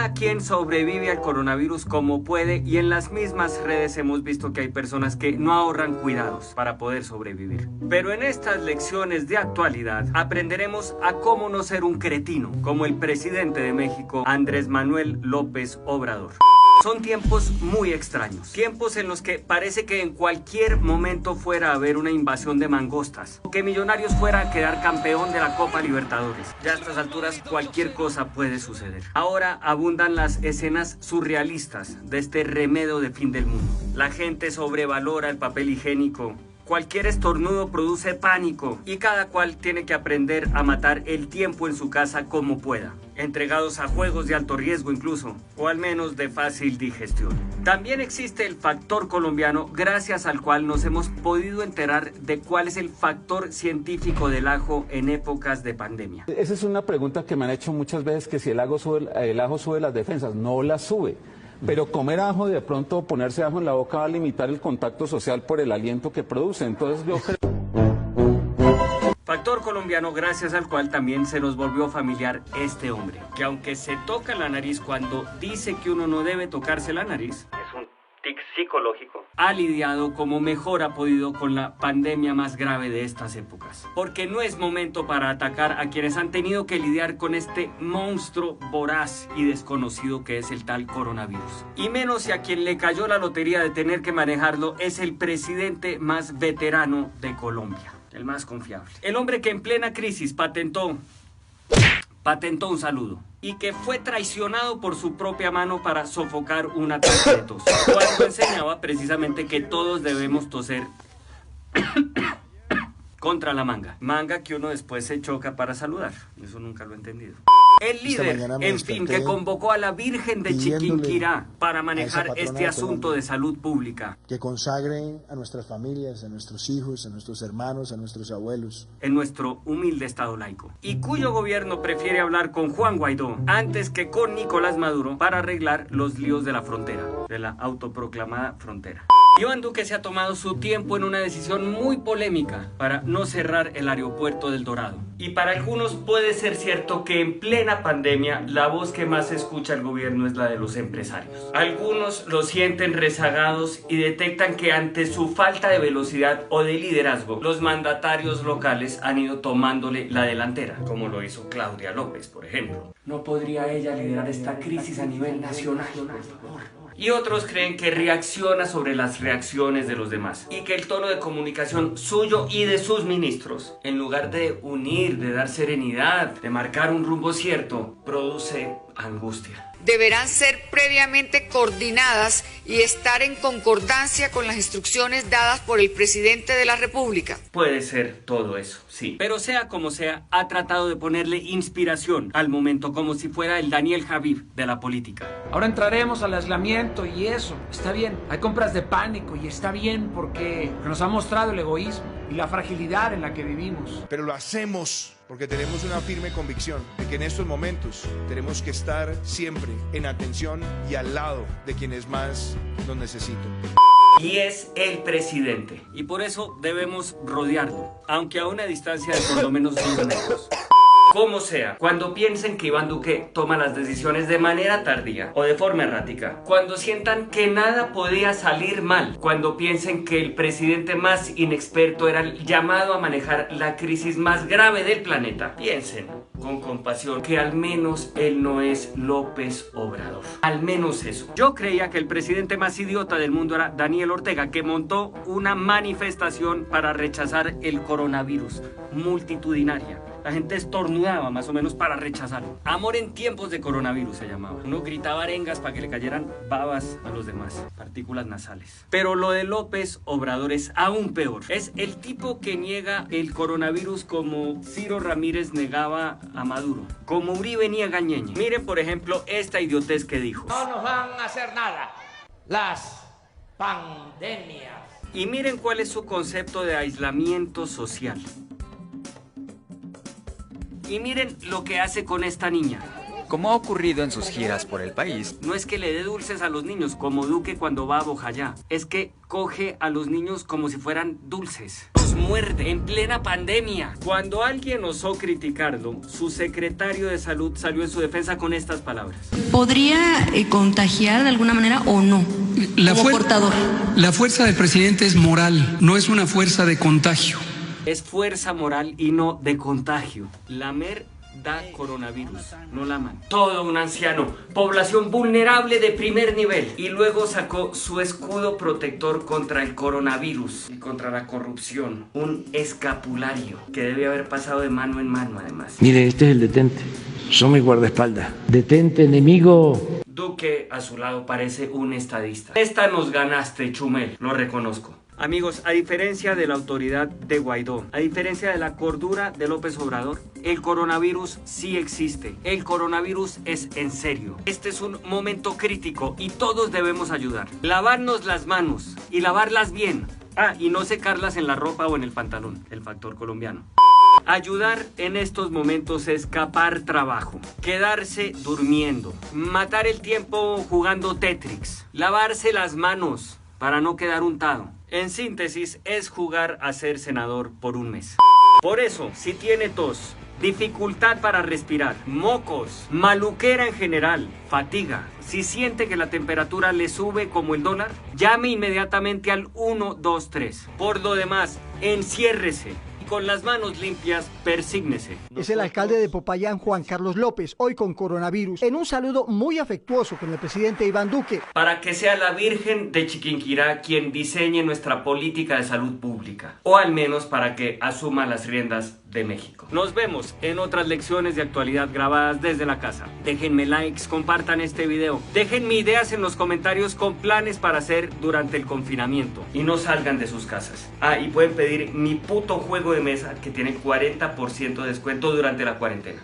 Cada quien sobrevive al coronavirus como puede y en las mismas redes hemos visto que hay personas que no ahorran cuidados para poder sobrevivir. Pero en estas lecciones de actualidad aprenderemos a cómo no ser un cretino, como el presidente de México, Andrés Manuel López Obrador. Son tiempos muy extraños, tiempos en los que parece que en cualquier momento fuera a haber una invasión de mangostas, o que Millonarios fuera a quedar campeón de la Copa Libertadores. Ya a estas alturas cualquier cosa puede suceder. Ahora abundan las escenas surrealistas de este remedio de fin del mundo. La gente sobrevalora el papel higiénico. Cualquier estornudo produce pánico y cada cual tiene que aprender a matar el tiempo en su casa como pueda, entregados a juegos de alto riesgo incluso, o al menos de fácil digestión. También existe el factor colombiano, gracias al cual nos hemos podido enterar de cuál es el factor científico del ajo en épocas de pandemia. Esa es una pregunta que me han hecho muchas veces, que si el ajo sube las defensas. No las sube. Pero comer ajo, de pronto ponerse ajo en la boca va a limitar el contacto social por el aliento que produce. Entonces yo creo... Factor colombiano gracias al cual también se nos volvió familiar este hombre, que aunque se toca la nariz cuando dice que uno no debe tocarse la nariz, es un tic psicológico, ha lidiado como mejor ha podido con la pandemia más grave de estas épocas. Porque no es momento para atacar a quienes han tenido que lidiar con este monstruo voraz y desconocido que es el tal coronavirus. Y menos si a quien le cayó la lotería de tener que manejarlo es el presidente más veterano de Colombia, el más confiable. El hombre que en plena crisis patentó un saludo y que fue traicionado por su propia mano para sofocar un ataque de tos, cuando enseñaba precisamente que todos debemos toser contra la manga que uno después se choca para saludar. Eso nunca lo he entendido. El líder, en fin, que convocó a la Virgen de Chiquinquirá para manejar este asunto de salud pública. Que consagren a nuestras familias, a nuestros hijos, a nuestros hermanos, a nuestros abuelos. En nuestro humilde estado laico. Y cuyo gobierno prefiere hablar con Juan Guaidó antes que con Nicolás Maduro para arreglar los líos de la frontera, de la autoproclamada frontera. Iván Duque se ha tomado su tiempo en una decisión muy polémica para no cerrar el aeropuerto del Dorado. Y para algunos puede ser cierto que en plena pandemia la voz que más escucha el gobierno es la de los empresarios. Algunos lo sienten rezagados y detectan que ante su falta de velocidad o de liderazgo, los mandatarios locales han ido tomándole la delantera, como lo hizo Claudia López, por ejemplo. ¿No podría ella liderar esta crisis a nivel nacional, por favor? Y otros creen que reacciona sobre las reacciones de los demás y que el tono de comunicación suyo y de sus ministros, en lugar de unir, de dar serenidad, de marcar un rumbo cierto, produce angustia. Deberán ser previamente coordinadas y estar en concordancia con las instrucciones dadas por el presidente de la República. Puede ser todo eso, sí. Pero sea como sea, ha tratado de ponerle inspiración al momento como si fuera el Daniel Javif de la política. Ahora entraremos al aislamiento y eso, está bien. Hay compras de pánico y está bien porque nos ha mostrado el egoísmo y la fragilidad en la que vivimos. Pero lo hacemos porque tenemos una firme convicción de que en estos momentos tenemos que estar siempre en atención y al lado de quienes más nos necesitan. Y es el presidente, y por eso debemos rodearlo, aunque a una distancia de por lo menos 2 metros. Como sea, cuando piensen que Iván Duque toma las decisiones de manera tardía o de forma errática, cuando sientan que nada podía salir mal, cuando piensen que el presidente más inexperto era el llamado a manejar la crisis más grave del planeta, piensen con compasión que al menos él no es López Obrador. Al menos eso. Yo creía que el presidente más idiota del mundo era Daniel Ortega, que montó una manifestación para rechazar el coronavirus, multitudinaria. La gente estornudaba más o menos para rechazarlo. Amor en tiempos de coronavirus se llamaba. Uno gritaba arengas para que le cayeran babas a los demás, partículas nasales. Pero lo de López Obrador es aún peor. Es el tipo que niega el coronavirus como Ciro Ramírez negaba a Maduro, como Uribe niega a Ñeñe. Miren por ejemplo esta idiotez que dijo: no nos van a hacer nada las pandemias. Y miren cuál es su concepto de aislamiento social. Y miren lo que hace con esta niña. Como ha ocurrido en sus giras por el país, no es que le dé dulces a los niños como Duque cuando va a Bojayá, es que coge a los niños como si fueran dulces. Los muerte en plena pandemia. Cuando alguien osó criticarlo, su secretario de salud salió en su defensa con estas palabras. ¿Podría contagiar de alguna manera o no? Como portador. La fuerza del presidente es moral, no es una fuerza de contagio. Es fuerza moral y no de contagio. Lamer da coronavirus, no laman. Todo un anciano, población vulnerable de primer nivel. Y luego sacó su escudo protector contra el coronavirus y contra la corrupción. Un escapulario que debe haber pasado de mano en mano además. Mire, este es el detente. Son mi guardaespaldas. Detente, enemigo. Duque a su lado parece un estadista. Esta nos ganaste, Chumel, lo reconozco. Amigos, a diferencia de la autoridad de Guaidó, a diferencia de la cordura de López Obrador, el coronavirus sí existe. El coronavirus es en serio. Este es un momento crítico y todos debemos ayudar. Lavarnos las manos y lavarlas bien. Y no secarlas en la ropa o en el pantalón. El factor colombiano. Ayudar en estos momentos es capar trabajo, quedarse durmiendo, matar el tiempo jugando Tetris, lavarse las manos para no quedar untado. En síntesis, es jugar a ser senador por un mes. Por eso, si tiene tos, dificultad para respirar, mocos, maluquera en general, fatiga, si siente que la temperatura le sube como el dólar, llame inmediatamente al 123. Por lo demás, enciérrese. Con las manos limpias, persígnese. Es el alcalde de Popayán, Juan Carlos López, hoy con coronavirus, en un saludo muy afectuoso con el presidente Iván Duque. Para que sea la Virgen de Chiquinquirá quien diseñe nuestra política de salud pública, o al menos para que asuma las riendas de México. Nos vemos en otras lecciones de actualidad grabadas desde la casa. Déjenme likes, compartan este video, déjenme ideas en los comentarios con planes para hacer durante el confinamiento y no salgan de sus casas. Y pueden pedir mi puto juego de mesa que tiene 40% de descuento durante la cuarentena.